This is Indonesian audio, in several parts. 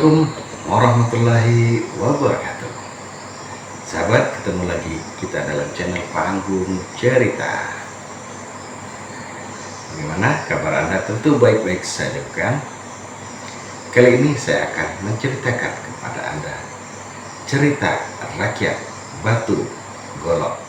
Assalamualaikum warahmatullahi wabarakatuh. Sahabat, ketemu lagi kita dalam channel Panggung Cerita. Bagaimana kabar Anda? Tentu baik-baik saja, bukan? Kali ini saya akan menceritakan kepada Anda cerita rakyat Batu Golok.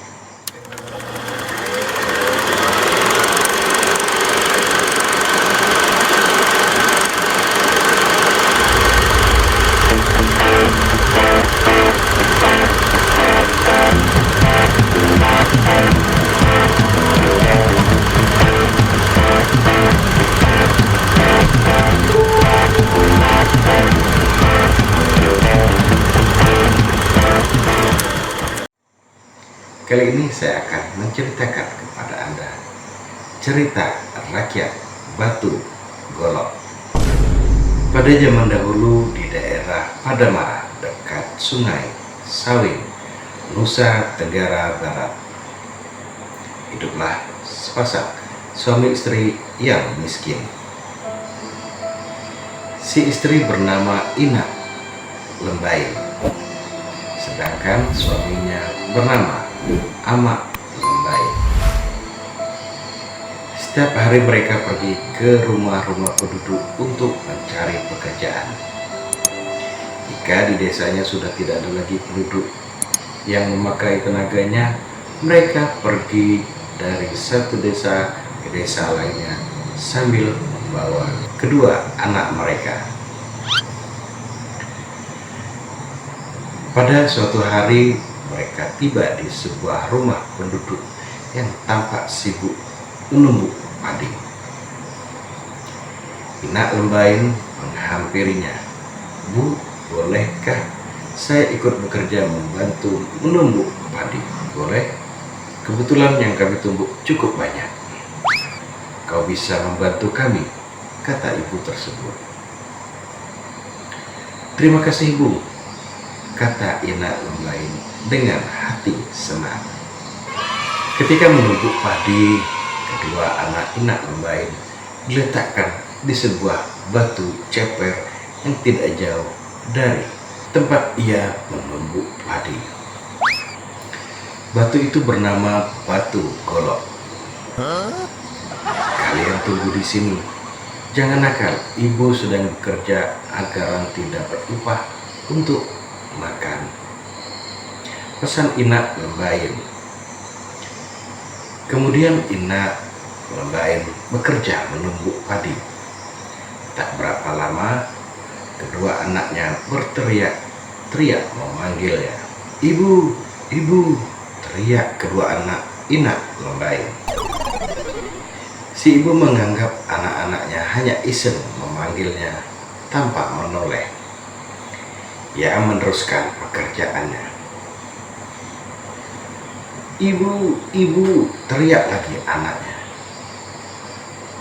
Kali ini saya akan menceritakan kepada Anda cerita rakyat Batu Golok. Pada zaman dahulu di daerah Padamara dekat Sungai Sawing, Nusa Tenggara Barat, hiduplah sepasang suami istri yang miskin. Si istri bernama Ina Lembain, sedangkan suaminya bernama Ama Lembain. Setiap hari mereka pergi ke rumah-rumah penduduk untuk mencari pekerjaan. Jika di desanya sudah tidak ada lagi penduduk yang memakai tenaganya, mereka pergi dari satu desa ke desa lainnya sambil membawa kedua anak mereka. Pada suatu hari mereka tiba di sebuah rumah penduduk yang tampak sibuk menumbuk padi. Ina Lembain menghampirinya. "Bu, bolehkah saya ikut bekerja membantu menumbuk padi?" "Boleh, kebetulan yang kami tumbuk cukup banyak. Kau bisa membantu kami," kata ibu tersebut. "Terima kasih, Bu," kata Ina Lembain dengan hati senang. Ketika menumbuk padi, kedua anak Ina Lembain diletakkan di sebuah batu ceper yang tidak jauh dari tempat ia menumbuk padi. Batu itu bernama Batu Golok. "Kalian tunggu di sini. Jangan nakal, ibu sedang bekerja agar nanti dapat upah untuk makan," pesan Ina Lembain. Kemudian Ina Lembain bekerja menumbuk padi. Tak berapa lama, kedua anaknya berteriak-teriak memanggilnya. "Ibu, ibu!" teriak kedua anak Ina Lembain. Si ibu menganggap anak-anaknya hanya iseng memanggilnya tanpa menoleh. Ia meneruskan pekerjaannya. "Ibu, ibu!" teriak lagi anaknya.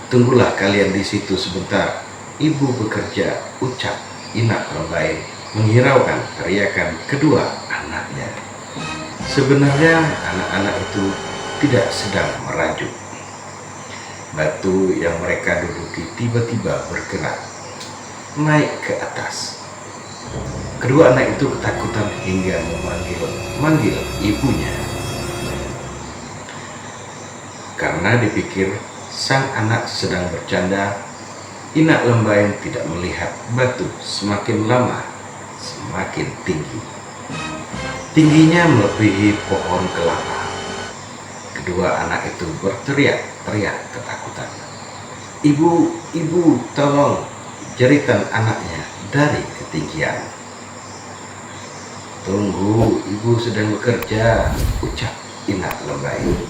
"Tunggulah kalian di situ sebentar, ibu bekerja," ucap Ina Lembain menghiraukan teriakan kedua anaknya. Sebenarnya anak-anak itu tidak sedang merajuk. Batu yang mereka duduki tiba-tiba bergerak naik ke atas. Kedua anak itu ketakutan hingga memanggil ibunya. Karena dipikir sang anak sedang bercanda, Ina Lembain tidak melihat batu semakin lama semakin tinggi. Tingginya melebihi pohon kelapa. Kedua anak itu berteriak-teriak ketakutan. "Ibu, ibu, tolong!" jeritan anaknya dari ketinggian. "Tunggu, ibu sedang bekerja," ucap Ina Lembain.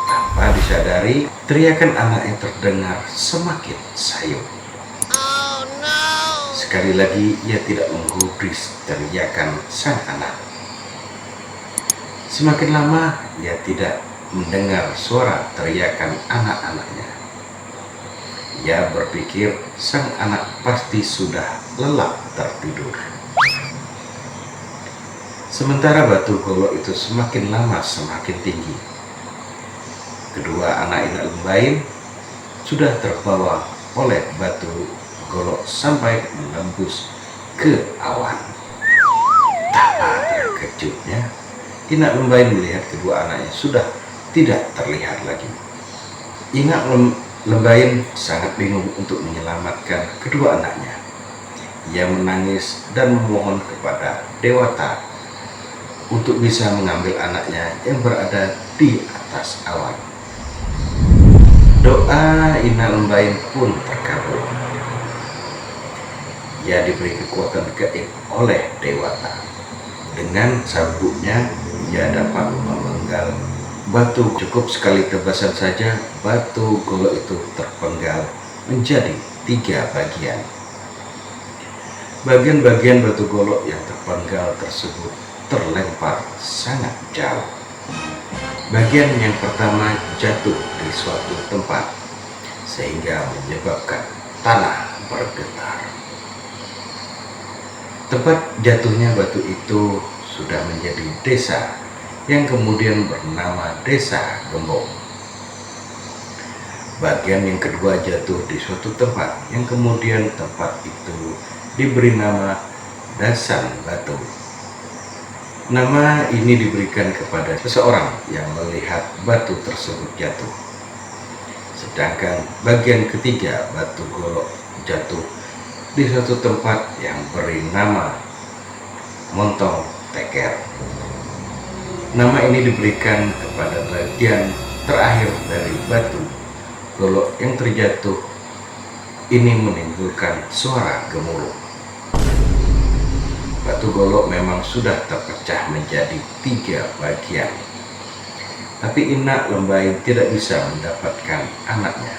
Tanpa disadari, teriakan anaknya terdengar semakin sayup. Sekali lagi ia tidak menggubris teriakan sang anak. Semakin lama ia tidak mendengar suara teriakan anak-anaknya. Ia berpikir sang anak pasti sudah lelap tertidur. Sementara Batu Golok itu semakin lama semakin tinggi. Kedua anak Ina Lembain sudah terbawa oleh Batu Golok sampai menembus ke awan. Betapa terkejutnya Inak Lembain melihat kedua anaknya sudah tidak terlihat lagi. Inak Lembain sangat bingung untuk menyelamatkan kedua anaknya. Ia menangis dan memohon kepada Dewata untuk bisa mengambil anaknya yang berada di atas awan. Doa Inak Lembain pun terkabul. Ia diberi kekuatan gaib oleh Dewata. Dengan sabuknya ia dapat memenggal batu. Cukup sekali tebasan saja, batu golok itu terpenggal menjadi 3 bagian. Bagian-bagian batu golok yang terpenggal tersebut terlempar sangat jauh. Bagian yang pertama jatuh di suatu tempat sehingga menyebabkan tanah bergetar. Tempat jatuhnya batu itu sudah menjadi desa yang kemudian bernama Desa Gembong. Bagian yang kedua jatuh di suatu tempat yang kemudian tempat itu diberi nama Dasan Batu. Nama ini diberikan kepada seseorang yang melihat batu tersebut jatuh. Sedangkan bagian ketiga batu golok jatuh di suatu tempat yang beri nama Montong Teker. Nama ini diberikan kepada bagian terakhir dari batu golok yang terjatuh. Ini menimbulkan suara gemuruh. Batu golok memang sudah terpecah menjadi 3 bagian. Tapi Inak Lembain tidak bisa mendapatkan anaknya.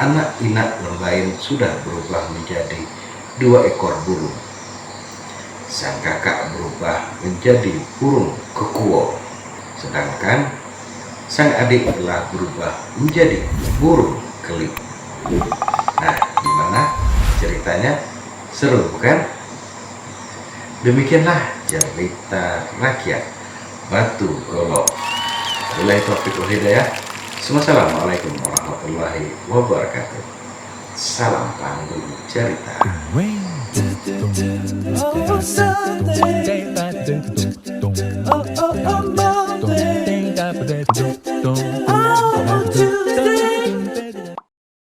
Anak Inak Lembain sudah berubah menjadi 2 ekor burung. Sang kakak berubah menjadi burung kekuo, sedangkan sang adik telah berubah menjadi burung kelip. Nah, gimana ceritanya? Seru bukan? Demikianlah cerita rakyat Batu Golok. Wabillahi taufiq wal hidayah. Assalamualaikum warahmatullahi wabarakatuh. Salam panggung cerita.